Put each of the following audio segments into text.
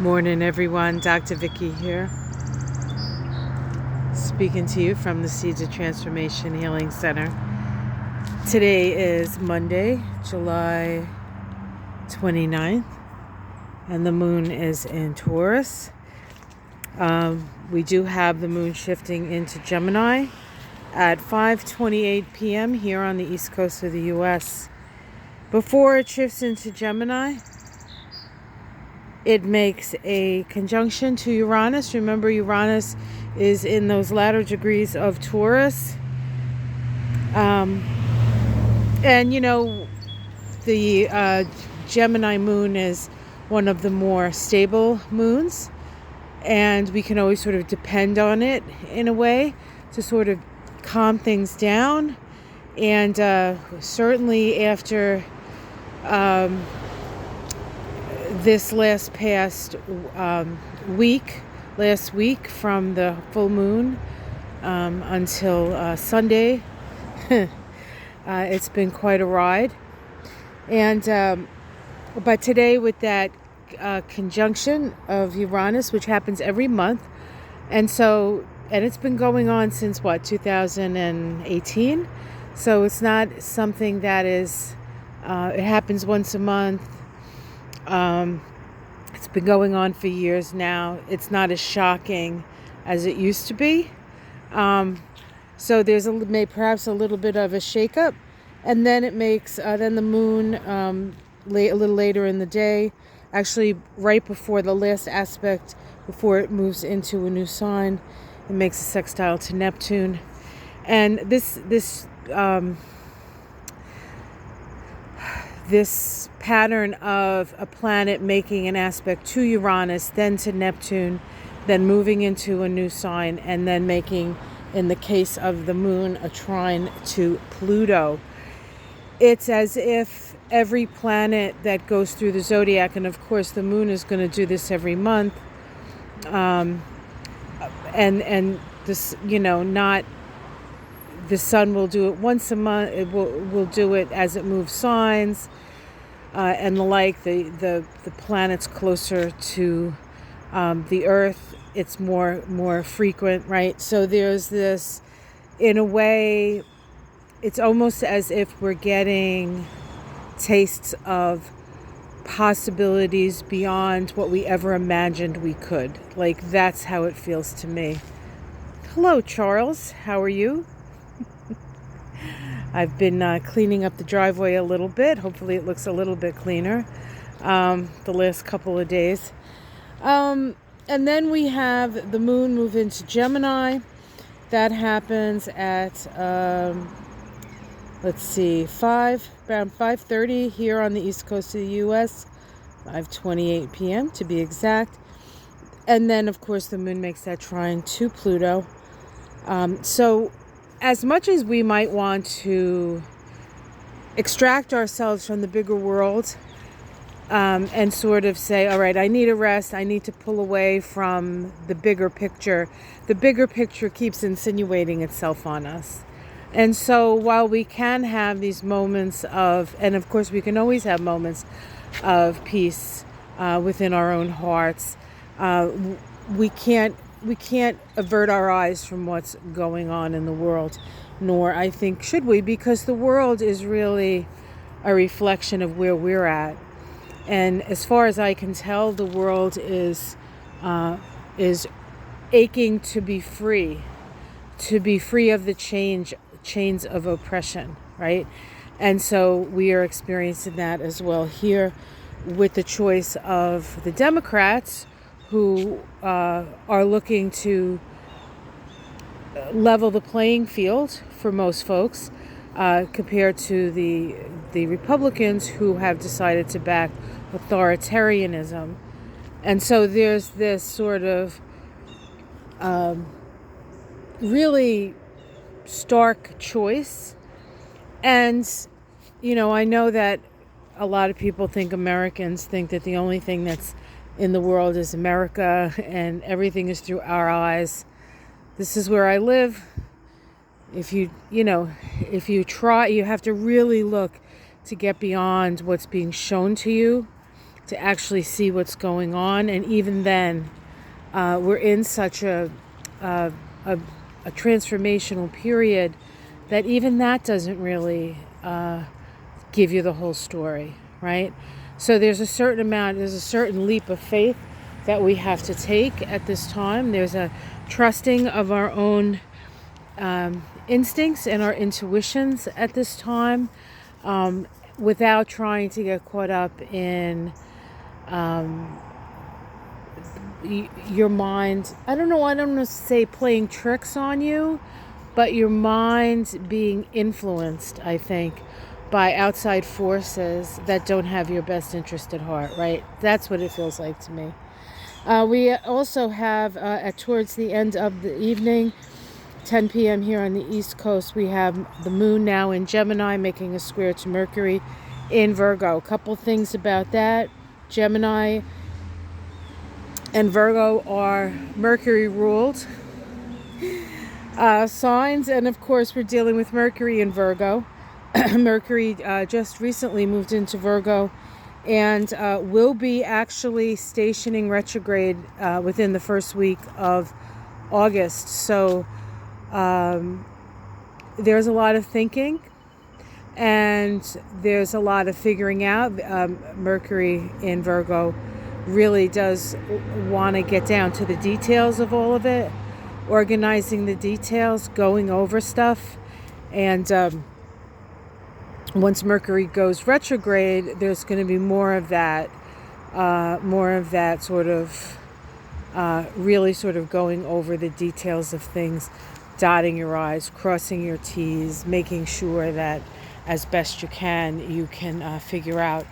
Morning, everyone. Dr. Vicky here, speaking to you from the Seeds of Transformation Healing Center. Today is Monday, July 29th, and the moon is in Taurus. We do have the moon shifting into Gemini at 5:28 p.m. here on the east coast of the U.S. Before it shifts into Gemini, it makes a conjunction to Uranus. Remember, Uranus is in those latter degrees of Taurus. And, you know, the Gemini moon is one of the more stable moons. And we can always sort of depend on it in a way to sort of calm things down. And certainly after this last week from the full moon until Sunday, it's been quite a ride. And but today, with that conjunction of Uranus, which happens every month, and it's been going on since 2018. So it's not something that is it happens once a month. It's been going on for years now. It's not as shocking as it used to be. So there's perhaps a little bit of a shakeup, and then it makes then the moon a little later in the day, actually right before the last aspect, before it moves into a new sign, it makes a sextile to Neptune, and this pattern of a planet making an aspect to Uranus, then to Neptune, then moving into a new sign, and then making, in the case of the moon, a trine to Pluto. It's as if every planet that goes through the zodiac, and of course the moon is going to do this every month, and this, not the sun will do it once a month. It will do it as it moves signs, and the planets closer to the Earth, it's more frequent, right? So there's this, in a way, it's almost as if we're getting tastes of possibilities beyond what we ever imagined we could. Like, that's how it feels to me. Hello, Charles. How are you? I've been cleaning up the driveway a little bit. Hopefully it looks a little bit cleaner the last couple of days. And then we have the moon move into Gemini. That happens at, around 5:30 here on the east coast of the U.S., 5:28 p.m. to be exact. And then, of course, the moon makes that trine to Pluto. So as much as we might want to extract ourselves from the bigger world, and sort of say, all right, I need a rest, I need to pull away from the bigger picture keeps insinuating itself on us. And so while we can have these moments of, and of course we can always have moments of peace within our own hearts, we can't avert our eyes from what's going on in the world, nor, I think, should we, because the world is really a reflection of where we're at. And as far as I can tell, the world is aching to be free of the chains of oppression, right? And so we are experiencing that as well here with the choice of the Democrats, who are looking to level the playing field for most folks, compared to the Republicans, who have decided to back authoritarianism. And so there's this sort of really stark choice. And, I know that a lot of people Americans think that the only thing that's in the world is America, and everything is through our eyes. This is where I live. If you try, you have to really look to get beyond what's being shown to you to actually see what's going on. And even then, we're in such a transformational period that even that doesn't really give you the whole story, right? So there's a certain leap of faith that we have to take at this time. There's a trusting of our own instincts and our intuitions at this time, without trying to get caught up in your mind. I don't want to say playing tricks on you, but your mind being influenced, I think, by outside forces that don't have your best interest at heart, right? That's what it feels like to me. We also have, towards the end of the evening, 10 p.m. here on the East Coast, we have the moon now in Gemini making a square to Mercury in Virgo. A couple things about that. Gemini and Virgo are Mercury ruled signs, and of course we're dealing with Mercury in Virgo. Mercury just recently moved into Virgo and will be actually stationing retrograde within the first week of August. So there's a lot of thinking and there's a lot of figuring out. Mercury in Virgo really does want to get down to the details of all of it, organizing the details, going over stuff. And once Mercury goes retrograde, there's going to be more of that sort of really sort of going over the details of things, dotting your I's, crossing your T's, making sure that as best you can figure out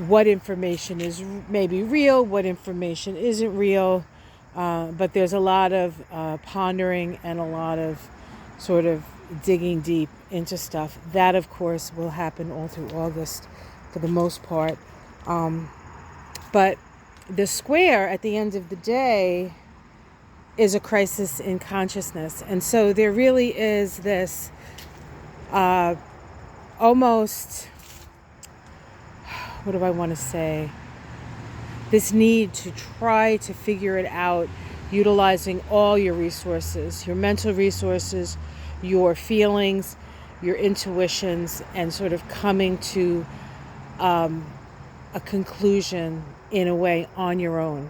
what information is maybe real, what information isn't real. But there's a lot of pondering and a lot of sort of digging deep into stuff. That, of course, will happen all through August for the most part. But the square at the end of the day is a crisis in consciousness. And so there really is this almost, what do I want to say? This need to try to figure it out, utilizing all your resources, your mental resources, your feelings, your intuitions, and sort of coming to a conclusion in a way on your own.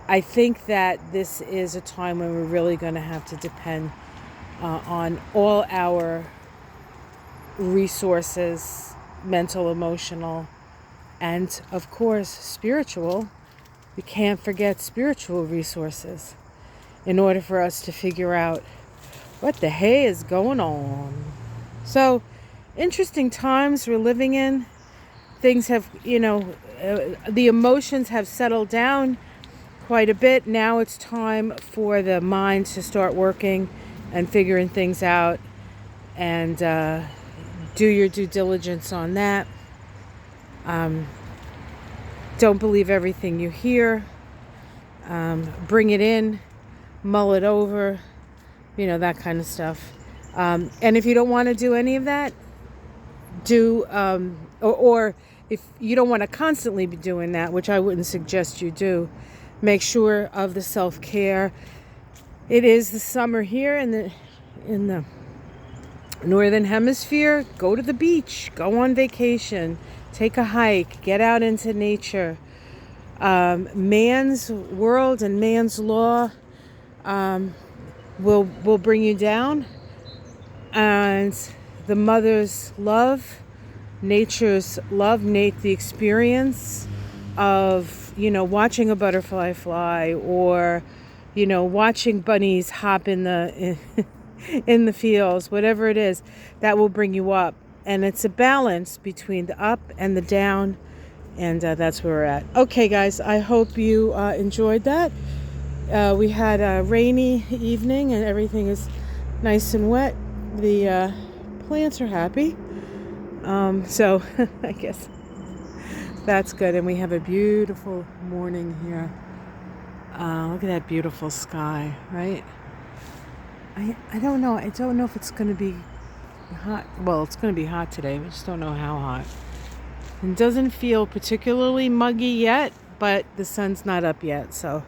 I think that this is a time when we're really going to have to depend on all our resources, mental, emotional, and of course spiritual. We can't forget spiritual resources in order for us to figure out what the hey is going on. So interesting times we're living in. Things have, the emotions have settled down quite a bit. Now it's time for the mind to start working and figuring things out, and do your due diligence on that. Don't believe everything you hear. Bring it in, mull it over, that kind of stuff. And if you don't want to do any of that, or if you don't want to constantly be doing that, which I wouldn't suggest you do, make sure of the self-care. It is the summer here in the Northern Hemisphere. Go to the beach, go on vacation, take a hike, get out into nature. Man's world and man's law will bring you down, and the mother's love, nature's love, the experience of watching a butterfly fly, or watching bunnies hop in the in the fields, whatever it is, that will bring you up. And it's a balance between the up and the down, and that's where we're at. Okay, guys, I hope you enjoyed that. We had a rainy evening and everything is nice and wet. The plants are happy, so I guess that's good. And we have a beautiful morning here. Look at that beautiful sky, right? I don't know if it's going to be hot. Well, it's going to be hot today. We just don't know how hot. It doesn't feel particularly muggy yet, but the sun's not up yet, so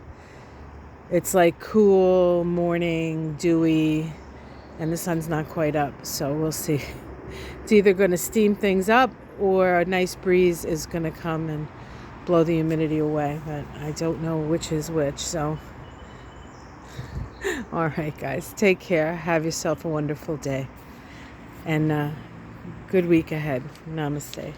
it's like cool morning, dewy, and the sun's not quite up, so we'll see. It's either going to steam things up or a nice breeze is going to come and blow the humidity away, but I don't know which is which. So all right, guys, take care. Have yourself a wonderful day and good week ahead. Namaste.